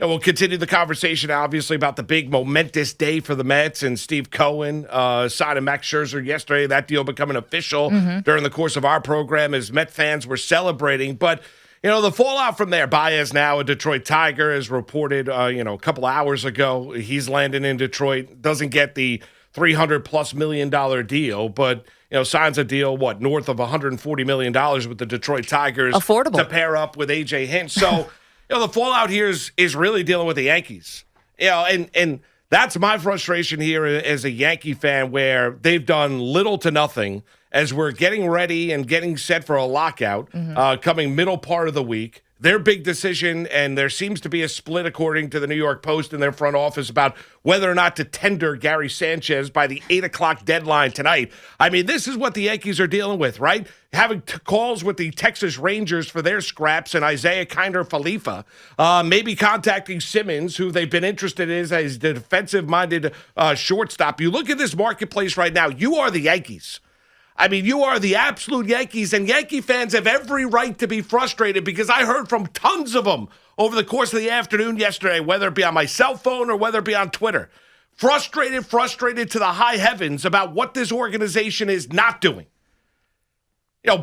And we'll continue the conversation, obviously, about the big momentous day for the Mets and Steve Cohen signing Max Scherzer yesterday. That deal becoming official during the course of our program as Met fans were celebrating. But, the fallout from there, Baez now a Detroit Tiger, as reported, a couple hours ago. He's landing in Detroit, doesn't get the $300+ million deal, but, signs a deal, north of $140 million with the Detroit Tigers. Affordable. To pair up with A.J. Hinch. So, the fallout here is really dealing with the Yankees. And that's my frustration here as a Yankee fan, where they've done little to nothing as we're getting ready and getting set for a lockout coming middle part of the week. Their big decision, and there seems to be a split, according to the New York Post in their front office, about whether or not to tender Gary Sanchez by the 8 o'clock deadline tonight. I mean, this is what the Yankees are dealing with, right? Having calls with the Texas Rangers for their scraps and Isaiah Kinder Falefa, maybe contacting Simmons, who they've been interested in as the defensive-minded shortstop. You look at this marketplace right now, you are the Yankees. I mean, you are the absolute Yankees, and Yankee fans have every right to be frustrated because I heard from tons of them over the course of the afternoon yesterday, whether it be on my cell phone or whether it be on Twitter. Frustrated to the high heavens about what this organization is not doing.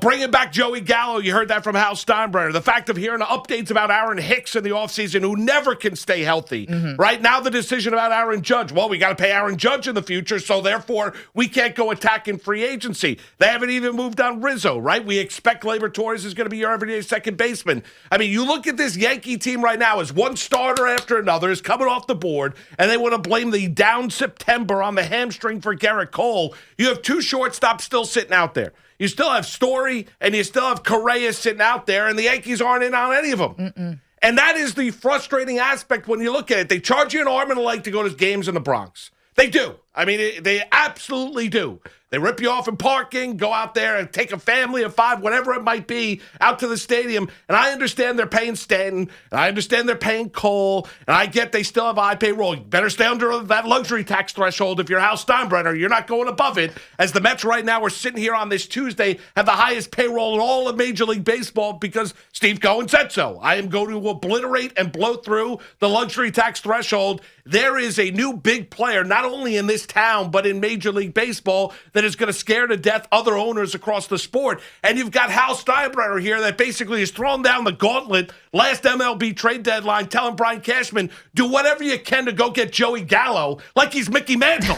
Bringing back Joey Gallo, you heard that from Hal Steinbrenner. The fact of hearing updates about Aaron Hicks in the offseason, who never can stay healthy. Right now, the decision about Aaron Judge. Well, we got to pay Aaron Judge in the future, so therefore we can't go attacking free agency. They haven't even moved on Rizzo, right? We expect Gleyber Torres is going to be your everyday second baseman. I mean, you look at this Yankee team right now as one starter after another is coming off the board, and they want to blame the down September on the hamstring for Garrett Cole. You have two shortstops still sitting out there. You still have Story, and you still have Correa sitting out there, and the Yankees aren't in on any of them. And that is the frustrating aspect when you look at it. They charge you an arm and a leg to go to games in the Bronx. They do. I mean, they absolutely do. They rip you off in parking, go out there and take a family of 5, whatever it might be, out to the stadium. And I understand they're paying Stanton, and I understand they're paying Cole, and I get they still have high payroll. You better stay under that luxury tax threshold if you're Hal Steinbrenner. You're not going above it. As the Mets right now are sitting here on this Tuesday, have the highest payroll in all of Major League Baseball because Steve Cohen said so. I am going to obliterate and blow through the luxury tax threshold. There is a new big player, not only in this town, but in Major League Baseball, that is going to scare to death other owners across the sport. And you've got Hal Steinbrenner here that basically is throwing down the gauntlet last MLB trade deadline, telling Brian Cashman, do whatever you can to go get Joey Gallo like he's Mickey Mantle.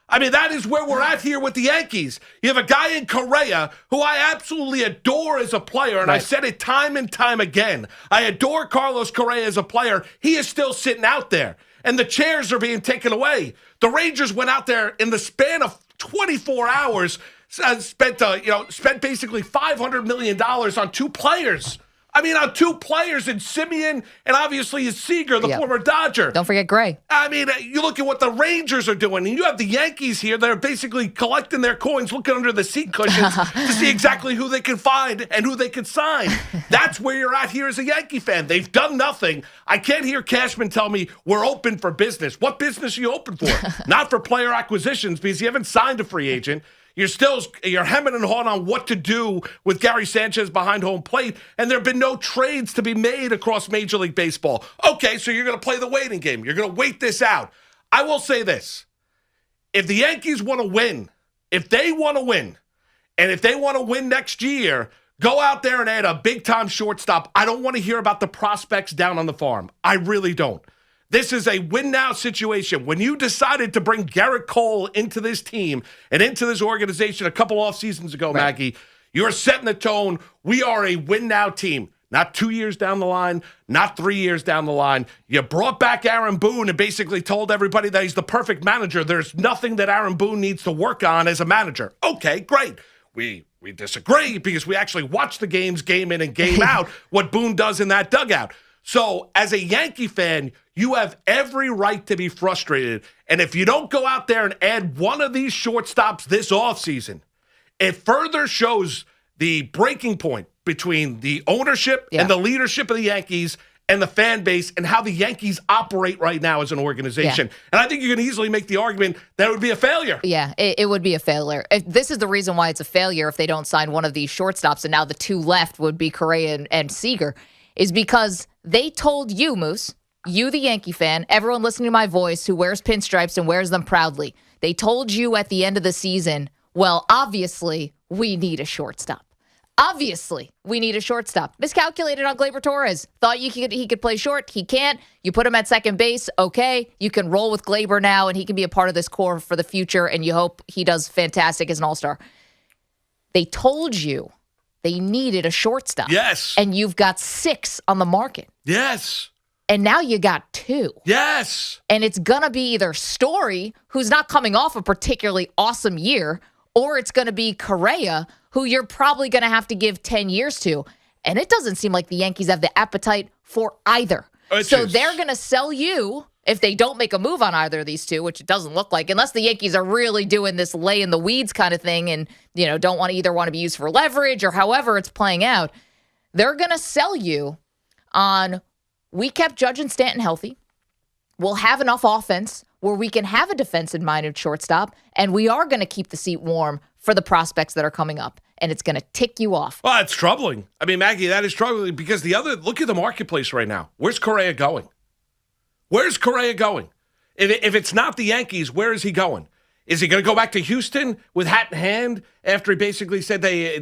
I mean, that is where we're at here with the Yankees. You have a guy in Correa who I absolutely adore as a player, and right. I said it time and time again. I adore Carlos Correa as a player. He is still sitting out there, and the chairs are being taken away. The Rangers went out there in the span of 24 hours, spent basically $500 million on 2 players. I mean, on 2 players in Simeon and obviously Seager, the former Dodger. Don't forget Gray. I mean, you look at what the Rangers are doing, and you have the Yankees here that are basically collecting their coins, looking under the seat cushions to see exactly who they can find and who they can sign. That's where you're at here as a Yankee fan. They've done nothing. I can't hear Cashman tell me we're open for business. What business are you open for? Not for player acquisitions, because you haven't signed a free agent. You're hemming and hawing on what to do with Gary Sanchez behind home plate, and there have been no trades to be made across Major League Baseball. Okay, so you're going to play the waiting game. You're going to wait this out. I will say this. If the Yankees want to win, and if they want to win next year, go out there and add a big-time shortstop. I don't want to hear about the prospects down on the farm. I really don't. This is a win-now situation. When you decided to bring Garrett Cole into this team and into this organization a couple off seasons ago, right. Maggie, you're setting the tone. We are a win-now team. Not 2 years down the line, not 3 years down the line. You brought back Aaron Boone and basically told everybody that he's the perfect manager. There's nothing that Aaron Boone needs to work on as a manager. Okay, great. We disagree because we actually watch the games game in and game out what Boone does in that dugout. So as a Yankee fan, you have every right to be frustrated. And if you don't go out there and add one of these shortstops this offseason, it further shows the breaking point between the ownership and the leadership of the Yankees and the fan base and how the Yankees operate right now as an organization. Yeah. And I think you can easily make the argument that it would be a failure. Yeah, it would be a failure. This is the reason why it's a failure if they don't sign one of these shortstops, and now the 2 left would be Correa and Seager, is because they told you, Moose, you, the Yankee fan, everyone listening to my voice who wears pinstripes and wears them proudly, they told you at the end of the season, well, obviously, we need a shortstop. Obviously, we need a shortstop. Miscalculated on Gleyber Torres. Thought he could play short. He can't. You put him at second base. Okay, you can roll with Gleyber now, and he can be a part of this core for the future, and you hope he does fantastic as an all-star. They told you they needed a shortstop. Yes. And you've got 6 on the market. Yes. And now you got 2. Yes. And it's going to be either Story, who's not coming off a particularly awesome year, or it's going to be Correa, who you're probably going to have to give 10 years to. And it doesn't seem like the Yankees have the appetite for either. So they're going to sell you if they don't make a move on either of these two, which it doesn't look like, unless the Yankees are really doing this lay in the weeds kind of thing and, don't want to be used for leverage or however it's playing out. They're going to sell you on, we kept Judge and Stanton healthy. We'll have enough offense where we can have a defensive-minded shortstop, and we are going to keep the seat warm for the prospects that are coming up, and it's going to tick you off. Well, it's troubling. I mean, Maggie, that is troubling because look at the marketplace right now. Where's Correa going? Where's Correa going? If it's not the Yankees, where is he going? Is he going to go back to Houston with hat in hand after he basically said they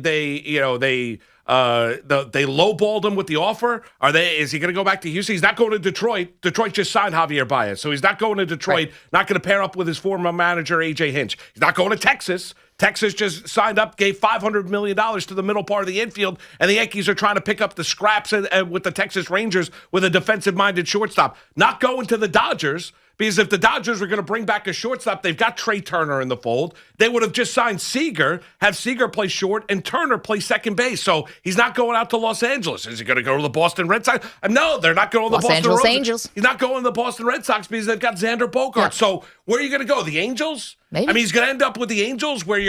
lowballed him with the offer? Is he going to go back to Houston? He's not going to Detroit. Detroit just signed Javier Baez, so he's not going to Detroit. Right. Not going to pair up with his former manager AJ Hinch. He's not going to Texas. Texas just signed up, gave $500 million to the middle part of the infield, and the Yankees are trying to pick up the scraps with the Texas Rangers with a defensive-minded shortstop. Not going to the Dodgers, because if the Dodgers were going to bring back a shortstop, they've got Trey Turner in the fold. They would have just signed Seager, have Seager play short, and Turner play second base. So he's not going out to Los Angeles. Is he going to go to the Boston Red Sox? No, they're not going to the Los Boston Angeles Roses. Angels. He's not going to the Boston Red Sox because they've got Xander Bogaerts. Yeah. So where are you going to go? The Angels? Maybe. I mean, he's going to end up with the Angels where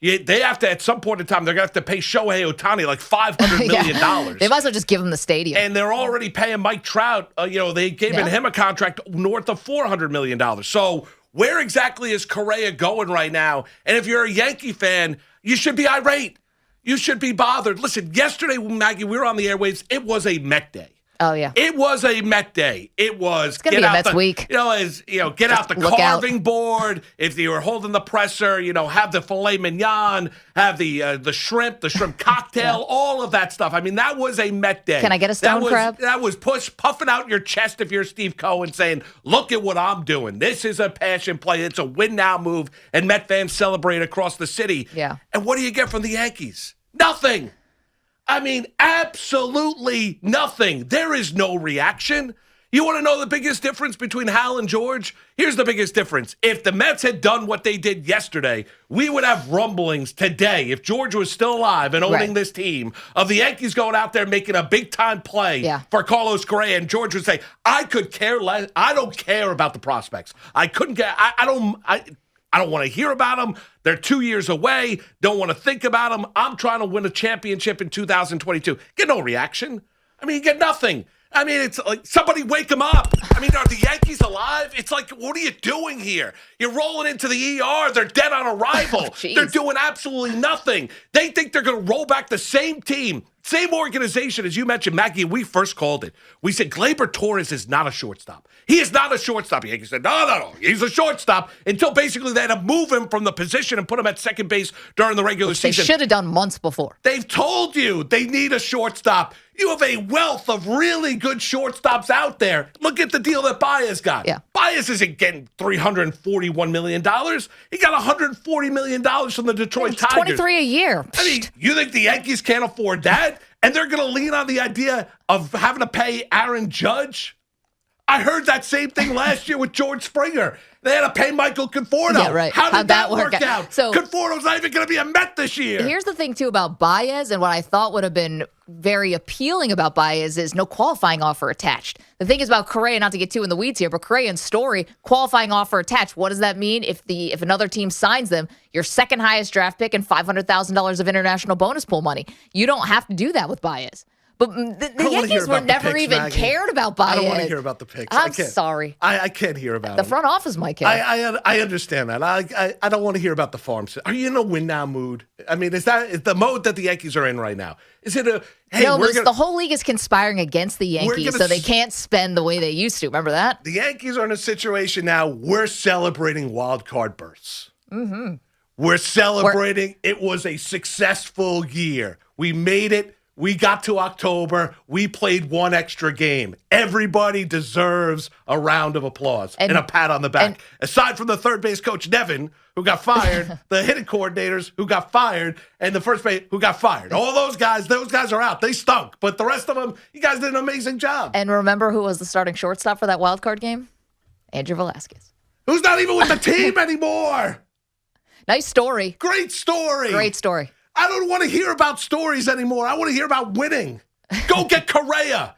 they have to, at some point in time, they're going to have to pay Shohei Ohtani like $500 million. They might as well just give him the stadium. And they're already paying Mike Trout. They gave him a contract north of $400 million. So where exactly is Correa going right now? And if you're a Yankee fan, you should be irate. You should be bothered. Listen, yesterday, Maggie, we were on the airwaves. It was a Met day. Oh, yeah. It was a Met day. It was. It's going to be a Mets week. Get out the carving board. If you were holding the presser, have the filet mignon, have the shrimp cocktail, all of that stuff. I mean, that was a Met day. Can I get a stone crab? That was puffing out your chest if you're Steve Cohen saying, look at what I'm doing. This is a passion play. It's a win now move. And Met fans celebrate across the city. Yeah. And what do you get from the Yankees? Nothing. I mean, absolutely nothing. There is no reaction. You want to know the biggest difference between Hal and George? Here's the biggest difference. If the Mets had done what they did yesterday, we would have rumblings today, if George was still alive and owning this team, of the Yankees going out there making a big-time play for Carlos Correa, and George would say, I could care less. I don't care about the prospects. I couldn't get – I don't want to hear about them. They're 2 years away. Don't want to think about them. I'm trying to win a championship in 2022. Get no reaction. I mean, you get nothing. I mean, it's like, somebody wake them up. I mean, are the Yankees alive? It's like, what are you doing here? You're rolling into the ER. They're dead on arrival. They're doing absolutely nothing. They think they're going to roll back the same team, same organization, as you mentioned, Maggie. We first called it. We said Gleyber Torres is not a shortstop. He is not a shortstop. The Yankees said, no. He's a shortstop, until basically they had to move him from the position and put him at second base during the regular season. They should have done months before. They've told you they need a shortstop. You have a wealth of really good shortstops out there. Look at the deal that Baez got. Yeah. Baez isn't getting $341 million. He got $140 million from the Detroit Tigers. 23 a year. I mean, you think the Yankees can't afford that? And they're going to lean on the idea of having to pay Aaron Judge? I heard that same thing last year with George Springer. They had to pay Michael Conforto. Yeah, right. How did that work out? So Conforto's not even going to be a Met this year. Here's the thing, too, about Baez, and what I thought would have been very appealing about Baez is no qualifying offer attached. The thing is about Correa, not to get too in the weeds here, but Correa and Story, qualifying offer attached. What does that mean? If another team signs them, your second highest draft pick and $500,000 of international bonus pool money. You don't have to do that with Baez. But the don't wanna hear Yankees were about the never picks, even Maggie. cared about I don't Baez. want to hear about the picks. I'm sorry. I can't hear about The them. front office might care. I understand that. I don't want to hear about the farm. Are you in a win now mood? I mean, is the mode that the Yankees are in right now? Is it a hey? no, we're but the whole league is conspiring against the Yankees, so they can't spend the way they used to. Remember that? The Yankees are in a situation now. We're celebrating wild card berths. Mm-hmm. We're celebrating. It was a successful year. We made it. We got to October. We played one extra game. Everybody deserves a round of applause and a pat on the back. Aside from the third base coach, Nevin, who got fired, the hitting coordinators who got fired, and the first base who got fired. All those guys are out. They stunk. But the rest of them, you guys did an amazing job. And remember who was the starting shortstop for that wild card game? Andrew Velasquez. Who's not even with the team anymore. Nice story. Great story. Great story. I don't want to hear about stories anymore. I want to hear about winning. Go get Correa.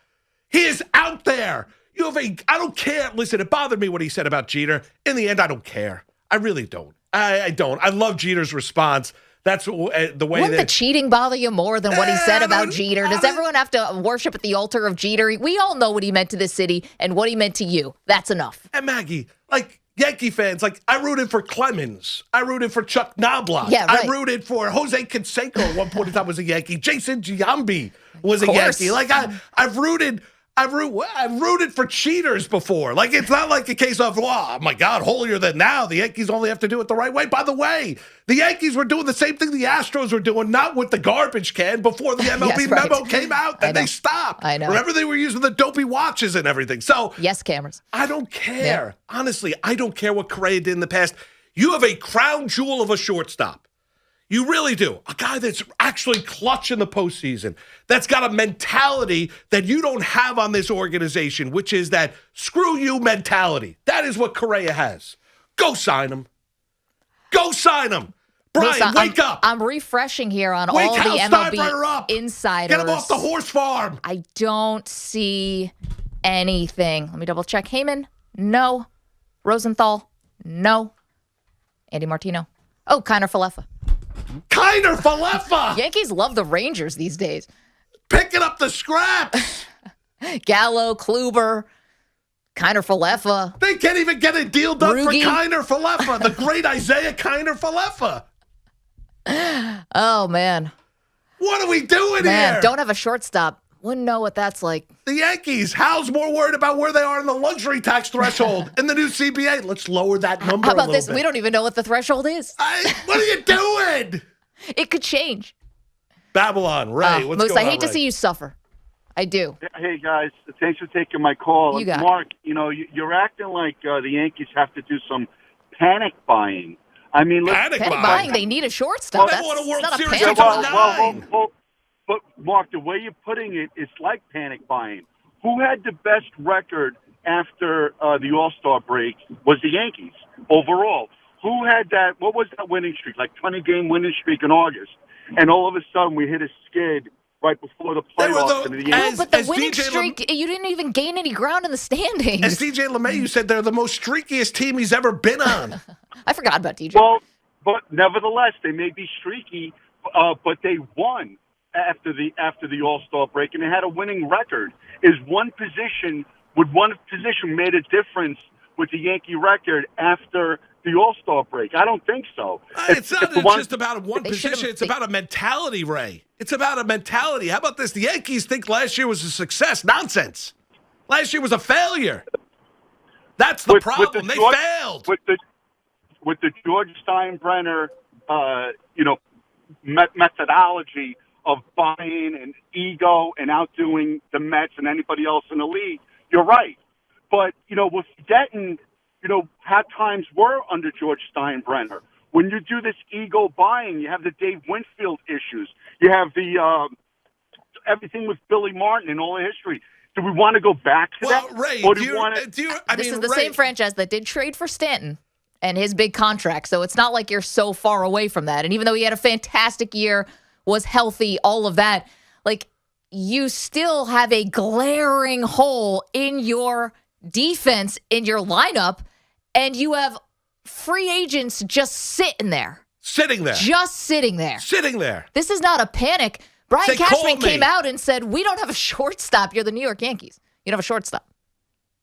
He is out there. I don't care. Listen, it bothered me what he said about Jeter. In the end, I don't care. I really don't. I don't. I love Jeter's response. That's the way Wouldn't the cheating bother you more than what he said about Jeter? Does everyone have to worship at the altar of Jeter? We all know what he meant to this city and what he meant to you. That's enough. And Maggie, Yankee fans, I rooted for Clemens. I rooted for Chuck Knobloch. Yeah, right. I rooted for Jose Canseco at one point in time was a Yankee. Jason Giambi was a Yankee. I've rooted for cheaters before. It's not like a case of, oh my God, holier than thou. The Yankees only have to do it the right way. By the way, the Yankees were doing the same thing the Astros were doing, not with the garbage can before the MLB Yes, right. memo came out, and they stopped. I know. Remember, they were using the dopey watches and everything. So yes, cameras. I don't care. Yeah. Honestly, I don't care what Correa did in the past. You have a crown jewel of a shortstop. You really do. A guy that's actually clutch in the postseason, that's got a mentality that you don't have on this organization, which is that screw you mentality. That is what Correa has. Go sign him. Go sign him. Brian, wake up. I'm refreshing here on all the MLB insiders. Get him off the horse farm. I don't see anything. Let me double check. Heyman, no. Rosenthal, no. Andy Martino. Oh, Kiner Falefa. Kiner Falefa. Yankees love the Rangers these days. Picking up the scraps. Gallo, Kluber, Kiner Falefa. They can't even get a deal done Rugi. for Kiner Falefa, the great Isaiah Kiner Falefa. Oh, man. What are we doing here? Don't have a shortstop. Wouldn't know what that's like. The Yankees, Hal's more worried about where they are in the luxury tax threshold in the new CBA. Let's lower that number How about a little this? bit. We don't even know what the threshold is. What are you doing? It could change. Babylon, Ray, what's Moose, going on, I hate to Ray? see you suffer. I do. Hey, guys. Thanks for taking my call. You got it. Mark, you're acting like the Yankees have to do some panic buying. I mean, Panic buying, they need a shortstop. They That's won a World not a Series panic in buying. 09. But Mark, the way you're putting it, it's like panic buying. Who had the best record after the All-Star break was the Yankees overall. Who had that? What was that winning streak? Like 20-game winning streak in August, and all of a sudden we hit a skid right before the playoffs. But the winning streak, you didn't even gain any ground in the standings. As DJ LeMahieu said, they're the most streakiest team he's ever been on. I forgot about DJ. Well, but nevertheless, they may be streaky, but they won after the All-Star break, and they had a winning record. Would one position made a difference with the Yankee record after the All-Star break? I don't think so. It's not just about one position. It's about a mentality, Ray. It's about a mentality. How about this? The Yankees think last year was a success. Nonsense. Last year was a failure. That's the problem. They failed. With the George Steinbrenner, methodology of buying and ego and outdoing the Mets and anybody else in the league, you're right. But, we're forgetting, how times were under George Steinbrenner. When you do this ego buying, you have the Dave Winfield issues. You have the everything with Billy Martin and all the history. Do we want to go back to that? Ray, Or this is the same franchise that did trade for Stanton and his big contract, so it's not like you're so far away from that. And even though he had a fantastic year, was healthy, all of that, you still have a glaring hole in your defense, in your lineup, and you have free agents just sitting there. Sitting there. Just sitting there. Sitting there. This is not a panic, Brian Say, Cashman call me. came out and said, we don't have a shortstop. You're the New York Yankees. You don't have a shortstop.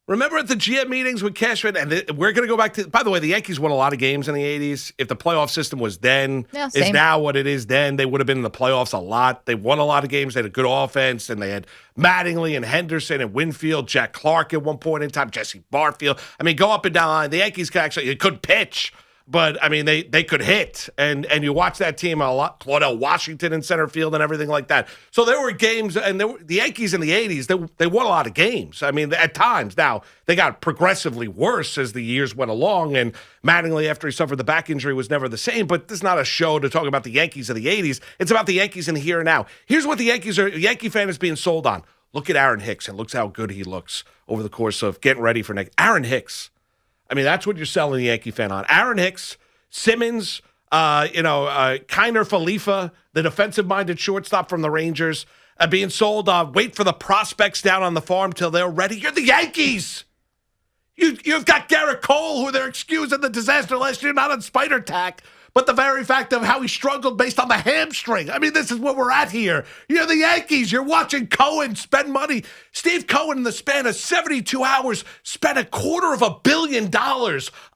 Remember at the GM meetings with Cashman, and we're going to go back to, by the way, the Yankees won a lot of games in the 80s. If the playoff system was then, is same. now what it is then, they would have been in the playoffs a lot. They won a lot of games. They had a good offense, and they had Mattingly and Henderson and Winfield, Jack Clark at one point in time, Jesse Barfield. I mean, go up and down the line. The Yankees could pitch. But, I mean, they could hit. And you watch that team a lot. Claudel Washington in center field and everything like that. So there were games, and the Yankees in the 80s, they won a lot of games. I mean, at times. Now, they got progressively worse as the years went along. And Mattingly, after he suffered the back injury, was never the same. But this is not a show to talk about the Yankees of the 80s. It's about the Yankees in the here and now. Here's what the Yankee fan is being sold on. Look at Aaron Hicks, and look how good he looks over the course of getting ready for next. Aaron Hicks. I mean, that's what you're selling the Yankee fan on. Aaron Hicks, Simmons, Kiner Falefa, the defensive-minded shortstop from the Rangers, being sold on wait for the prospects down on the farm till they're ready. You're the Yankees. You've got Garrett Cole, who they're excusing the disaster last year, not on spider tack, but the very fact of how he struggled based on the hamstring. I mean, this is where we're at here. You're the Yankees. You're watching Cohen spend money. Steve Cohen, in the span of 72 hours, spent $250 million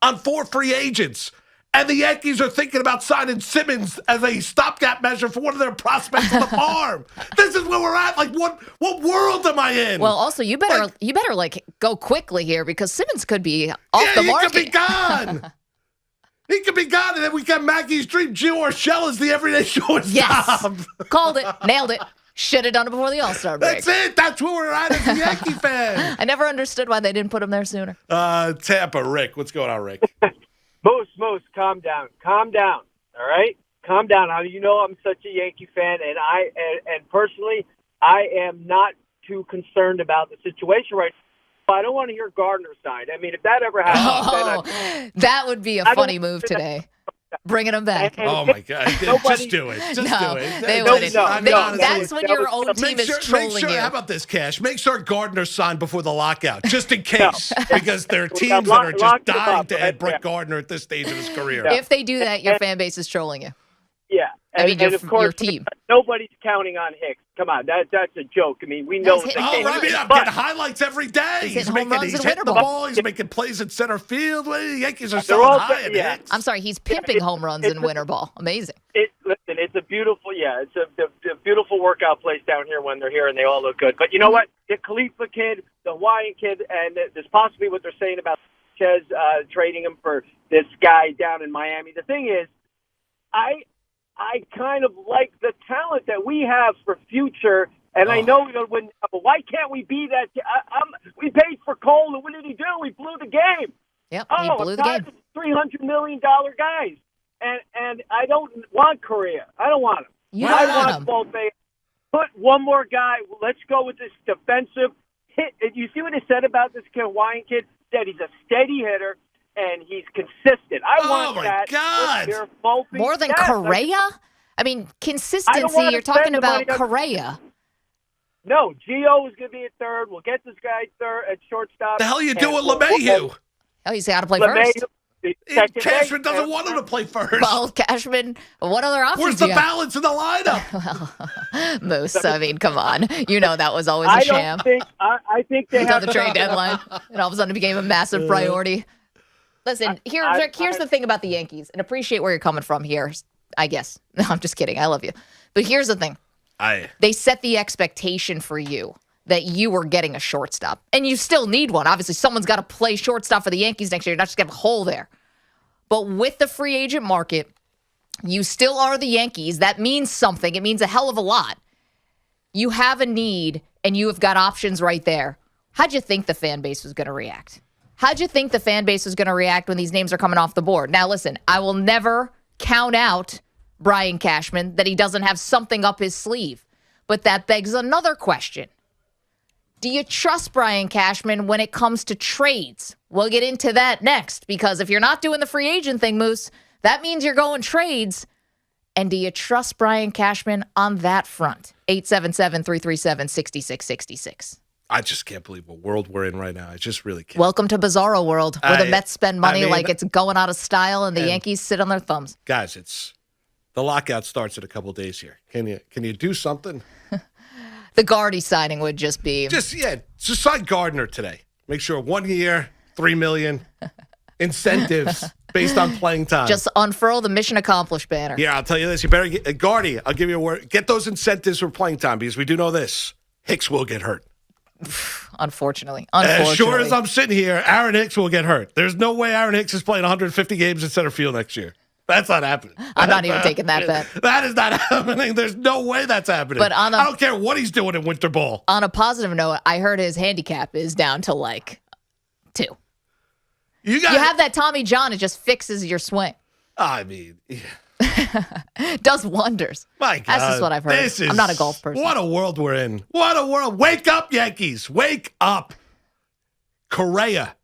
on 4 free agents. And the Yankees are thinking about signing Simmons as a stopgap measure for one of their prospects on the farm. This is where we're at. Like, what world am I in? Well, also, you better go quickly here because Simmons could be off the market. He could be gone. He could be gone, and then we got Maggie's dream. Gio Urshela is the everyday shortstop. Yes. Called it. Nailed it. Should have done it before the All-Star break. That's it. That's where we're at as a Yankee fan. I never understood why they didn't put him there sooner. Tampa, Rick. What's going on, Rick? Moose, calm down. All right? Calm down. You know I'm such a Yankee fan, and personally, I am not too concerned about the situation right now. I don't want to hear Gardner signed. I mean, if that ever happens, that would be a funny move today. Bringing him back. Oh, my God. Just do it. Just do it. They wouldn't. That's when your own team is trolling you. How about this, Cash? Make sure Gardner's signed before the lockout, just in case, because there are teams that are just dying to add Brett Gardner at this stage of his career. If they do that, your fan base is trolling you. Yeah. I mean, and of course, your team. Nobody's counting on Hicks. Come on, that's a joke. I mean, we know He's that hitting they I'm can't. getting highlights every day. He's hitting home runs in winter the ball. ball. He's making plays at center field. Well, the Yankees are They're selling all high good, at yeah. Hicks. I'm sorry, he's pimping home runs in winter ball. Amazing. Listen, it's a beautiful, it's a beautiful workout place down here when they're here, and they all look good. But you know what? The Khalifa kid, the Hawaiian kid, and there's possibly what they're saying about Chez trading him for this guy down in Miami. The thing is, I kind of like the talent that we have for future, and I know we wouldn't. But why can't we be that? We paid for Cole, and what did he do? He blew the game. Yep, he blew the game. $300 million guys, and I don't want Correa. I don't want him. You I don't want want him. Volpe. Put one more guy. Let's go with this defensive hit. You see what he said about this Hawaiian kid? That he's a steady hitter. And he's consistent. I want that. God. More than Correa? I mean, consistency, you're talking about Correa. No, Gio is going to be at third. We'll get this guy third at shortstop. The hell you do with LeMahieu? Oh, he's got to play first. Cashman doesn't want him to play first. Well, Cashman, what other options Where's the you got? balance in the lineup? Moose, I mean, come on. You know that was always a sham. I think they Until have the trade deadline, and all of a sudden it became a massive priority. Listen, here's the thing about the Yankees, and appreciate where you're coming from here, I guess. No, I'm just kidding. I love you. But here's the thing. They set the expectation for you that you were getting a shortstop, and you still need one. Obviously, someone's got to play shortstop for the Yankees next year. You're not just going to have a hole there. But with the free agent market, you still are the Yankees. That means something. It means a hell of a lot. You have a need, and you have got options right there. How'd you think the fan base was going to react? How'd you think the fan base was going to react when these names are coming off the board? Now, listen, I will never count out Brian Cashman that he doesn't have something up his sleeve. But that begs another question. Do you trust Brian Cashman when it comes to trades? We'll get into that next, because if you're not doing the free agent thing, Moose, that means you're going trades. And do you trust Brian Cashman on that front? 877-337-6666. I just can't believe what world we're in right now. I just really can't. Welcome to Bizarro World, where the Mets spend money like it's going out of style and the Yankees sit on their thumbs. Guys, it's The lockout starts in a couple days here. Can you do something? The Gardy signing would just be Just sign Gardner today. Make sure 1 year, $3 million incentives based on playing time. just unfurl the mission accomplished banner. Yeah, I'll tell you this. You better get Gardy. I'll give you a word. Get those incentives for playing time because we do know this. Hicks will get hurt. Unfortunately. As sure as I'm sitting here, Aaron Hicks will get hurt. There's no way Aaron Hicks is playing 150 games in center field next year. That's not happening. I'm not even taking that bet. That is not happening. There's no way that's happening. But I don't care what he's doing in winter ball. On a positive note, I heard his handicap is down to like 2. You have that Tommy John, it just fixes your swing. I mean, Does wonders. my God. That's just what I've heard. I'm not a golf person. What a world we're in. What a world. Wake up, Yankees. Wake up. Correa,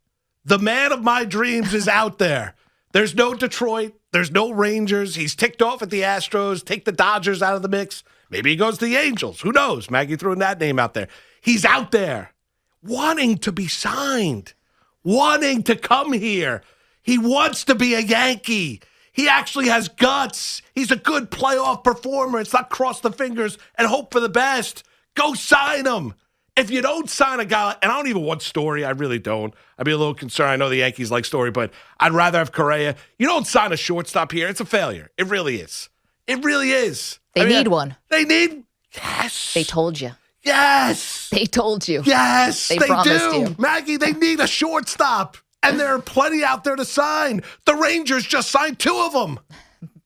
the man of my dreams, is out there. There's no Detroit. There's no Rangers. He's ticked off at the Astros. Take the Dodgers out of the mix. Maybe he goes to the Angels. Who knows? Maggie throwing that name out there. He's out there wanting to be signed, wanting to come here. He wants to be a Yankee. He actually has guts. He's a good playoff performer. It's not cross the fingers and hope for the best. Go sign him. If you don't sign a guy, and I don't even want Story, I really don't. I'd be a little concerned. I know the Yankees like Story, but I'd rather have Correa. You don't sign a shortstop here. It's a failure. It really is. It really is. They need one. They need, yes. They told you. Yes. They told you. Yes, They they promised do. you. Maggie, they need a shortstop, and there are plenty out there to sign. The Rangers just signed 2 of them.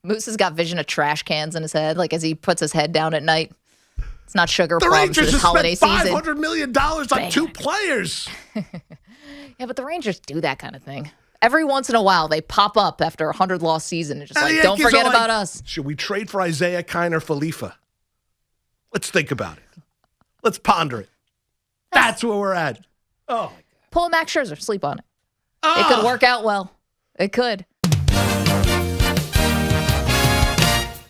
Moose has got vision of trash cans in his head, like as he puts his head down at night. It's not sugar The plums Rangers this have holiday spent season. $500 million on Bang. 2 players. Yeah, but the Rangers do that kind of thing. Every once in a while, they pop up after a 100-loss season and just And the like, don't Yankees forget are like, about us. Should we trade for Isaiah Kiner for Leafa? Let's think about it. Let's ponder it. That's where we're at. Oh, my God. Pull a Max Scherzer, sleep on it. Ah. It could work out well. It could.